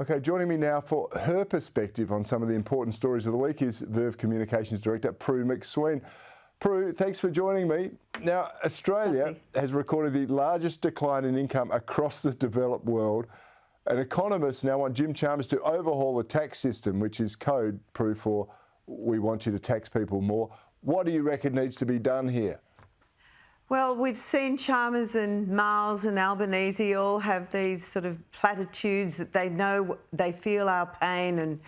Okay, joining me now for her perspective on some of the important stories of the week is Verve Communications Director Prue MacSween. Prue, thanks for joining me. Now, Australia has recorded the largest decline in income across the developed world. And economists now want Jim Chalmers to overhaul the tax system, which is code, Prue, for we want you to tax people more. What do you reckon needs to be done here? Well, we've seen Chalmers and Miles and Albanese all have these sort of platitudes that they know, they feel our pain. And,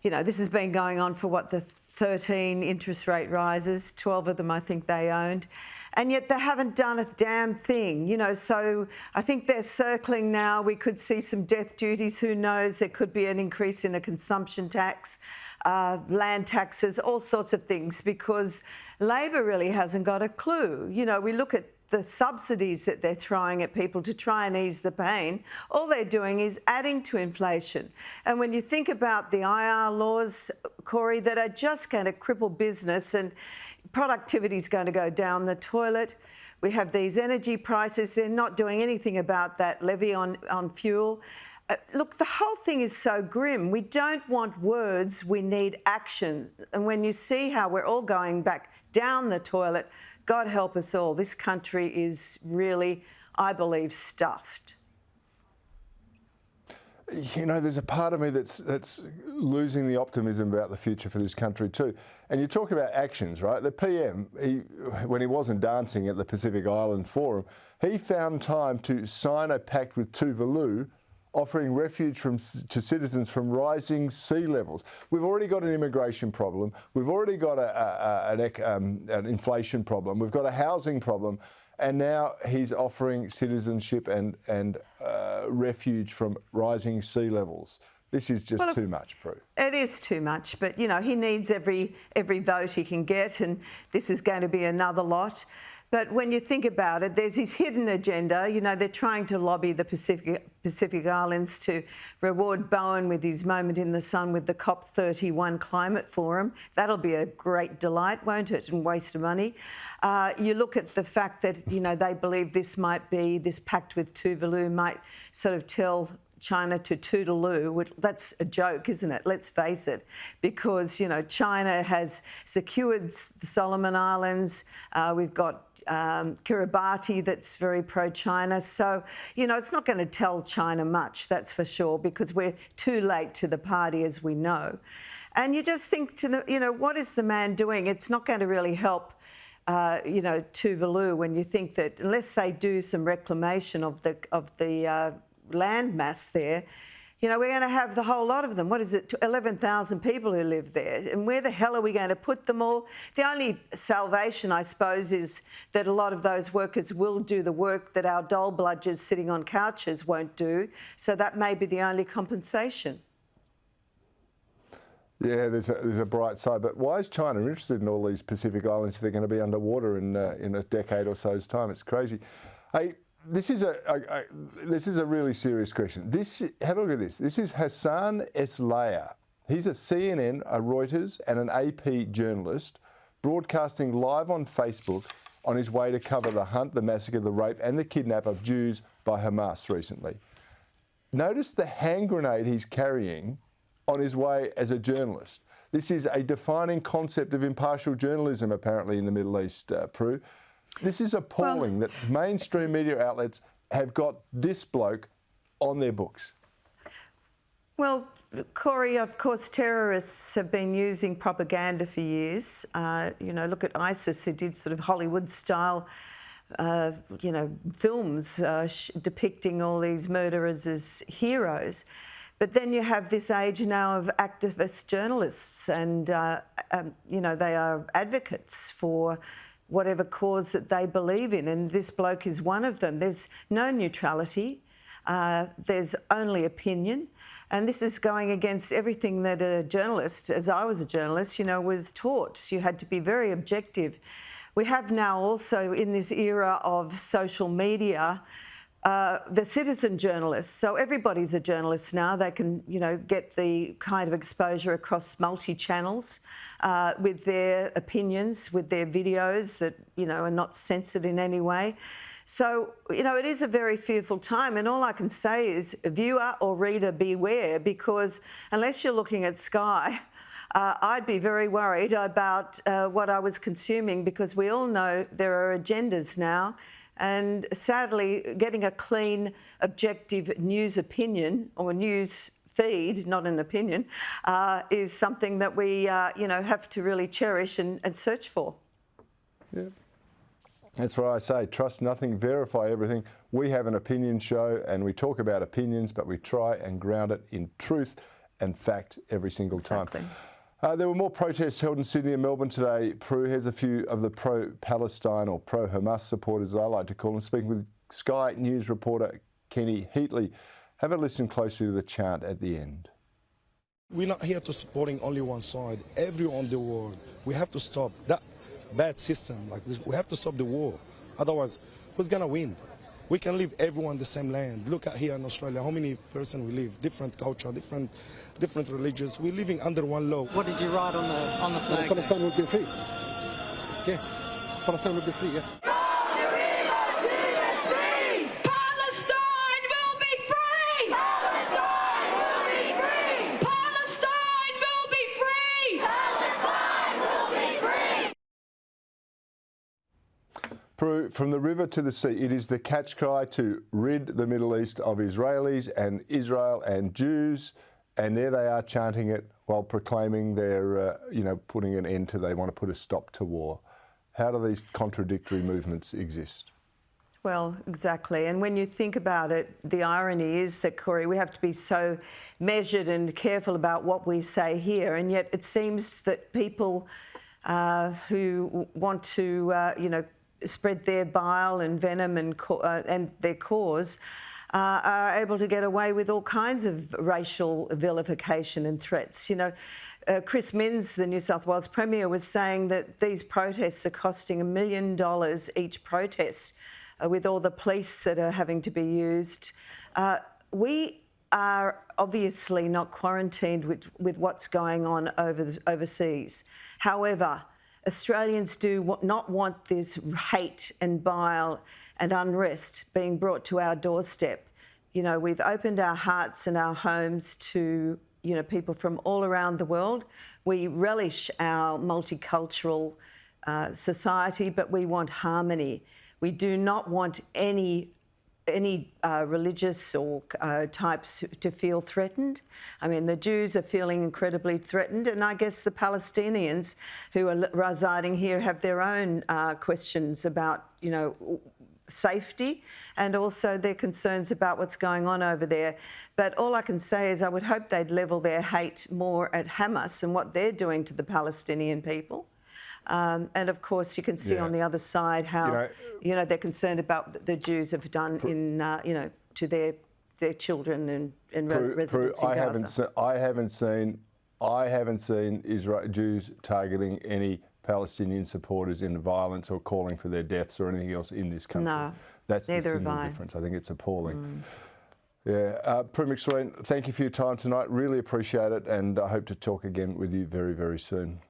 you know, this has been going on for what, the 13 interest rate rises, 12 of them I think they owned. And yet they haven't done a damn thing, you know, so I think they're circling now. We could see some death duties, who knows, there could be an increase in a consumption tax, land taxes, all sorts of things, because Labor really hasn't got a clue. You know, we look at the subsidies that they're throwing at people to try and ease the pain. All they're doing is adding to inflation. And when you think about the IR laws, Cory, that are just going to cripple business and productivity is going to go down the toilet. We have these energy prices. They're not doing anything about that levy on fuel. Look, the whole thing is so grim. We don't want words, we need action. And when you see how we're all going back down the toilet, God help us all. This country is really, I believe, stuffed. You know, there's a part of me that's losing the optimism about the future for this country too. And you talk about actions, right? The PM, when he wasn't dancing at the Pacific Island Forum, he found time to sign a pact with Tuvalu offering refuge to citizens from rising sea levels. We've already got an immigration problem. We've already got an inflation problem. We've got a housing problem. And now he's offering citizenship and refuge from rising sea levels. This is just too much, Prue. It is too much, but, you know, he needs every vote he can get, and this is going to be another lot. But when you think about it, there's his hidden agenda. You know, they're trying to lobby the Pacific Islands to reward Bowen with his moment in the sun with the COP31 climate forum. That'll be a great delight, won't it? And waste of money. You look at the fact that, you know, they believe this pact with Tuvalu might sort of tell China to toodaloo. That's a joke, isn't it? Let's face it, because, you know, China has secured the Solomon Islands. We've got Kiribati that's very pro-China. So, you know, it's not going to tell China much, that's for sure, because we're too late to the party, as we know. And you just think, you know, what is the man doing? It's not going to really help, you know, Tuvalu, when you think that unless they do some reclamation of the land mass there, you know, we're going to have the whole lot of them. What is it, 11,000 people who live there? And where the hell are we going to put them all? The only salvation, I suppose, is that a lot of those workers will do the work that our dole bludgers sitting on couches won't do. So that may be the only compensation. Yeah, there's a bright side. But why is China interested in all these Pacific Islands if they're going to be underwater in a decade or so's time? It's crazy. Hey, This is a really serious question. Have a look at this. This is Hassan Eslaya. He's a CNN, a Reuters and an AP journalist broadcasting live on Facebook on his way to cover the hunt, the massacre, the rape and the kidnap of Jews by Hamas recently. Notice the hand grenade he's carrying on his way as a journalist. This is a defining concept of impartial journalism, apparently, in the Middle East, Prue. This is appalling that mainstream media outlets have got this bloke on their books. Well, Cory, of course, terrorists have been using propaganda for years. You know, look at ISIS, who did sort of Hollywood-style, you know, films depicting all these murderers as heroes. But then you have this age now of activist journalists, and, you know, they are advocates for whatever cause that they believe in, and this bloke is one of them. There's no neutrality, there's only opinion, and this is going against everything that a journalist, as I was a journalist, you know, was taught. You had to be very objective. We have now also, in this era of social media, the citizen journalists. So everybody's a journalist now. They can, you know, get the kind of exposure across multi-channels with their opinions, with their videos that, you know, are not censored in any way. So, you know, it is a very fearful time, and all I can say is, viewer or reader, beware, because unless you're looking at Sky, I'd be very worried about what I was consuming, because we all know there are agendas now, and sadly, getting a clean, objective news opinion or news feed, not an opinion, is something that we, you know, have to really cherish and search for. Yeah. That's what I say. Trust nothing, verify everything. We have an opinion show and we talk about opinions, but we try and ground it in truth and fact every single time. There were more protests held in Sydney and Melbourne today. Prue, here's a few of the pro-Palestine or pro-Hamas supporters, as I like to call them, speaking with Sky News reporter Kenny Heatley. Have a listen closely to the chant at the end. We're not here to supporting only one side. Everyone in the world, we have to stop that bad system like this. We have to stop the war. Otherwise, who's gonna win? We can live everyone the same land. Look at here in Australia, how many person we live, different culture, different religions. We're living under one law. What did you write on the flag? Palestine will be free. Yeah, Palestine will be free. Yes. Prue, from the river to the sea, it is the catch cry to rid the Middle East of Israelis and Israel and Jews, and there they are chanting it while proclaiming their, you know, putting an end to, they want to put a stop to war. How do these contradictory movements exist? Well, exactly. And when you think about it, the irony is that, Cory, we have to be so measured and careful about what we say here, and yet it seems that people who want to, you know, spread their bile and venom and their cause are able to get away with all kinds of racial vilification and threats. You know, Chris Minns, the New South Wales Premier, was saying that these protests are costing $1 million each protest, with all the police that are having to be used. We are obviously not quarantined with what's going on overseas. However, Australians do not want this hate and bile and unrest being brought to our doorstep. You know, we've opened our hearts and our homes to, you know, people from all around the world. We relish our multicultural society, but we want harmony. We do not want any religious or types to feel threatened. I mean, the Jews are feeling incredibly threatened, and I guess the Palestinians who are residing here have their own questions about, you know, safety, and also their concerns about what's going on over there. But all I can say is I would hope they'd level their hate more at Hamas and what they're doing to the Palestinian people. And of course, you can see on the other side how, you know, they're concerned about what the Jews have done in, you know, to their children and residents in Gaza. I haven't seen Jews targeting any Palestinian supporters in violence or calling for their deaths or anything else in this country. No, that's the neither single have I. difference. I think it's appalling. Yeah, Prue MacSween, thank you for your time tonight. Really appreciate it, and I hope to talk again with you very, very soon.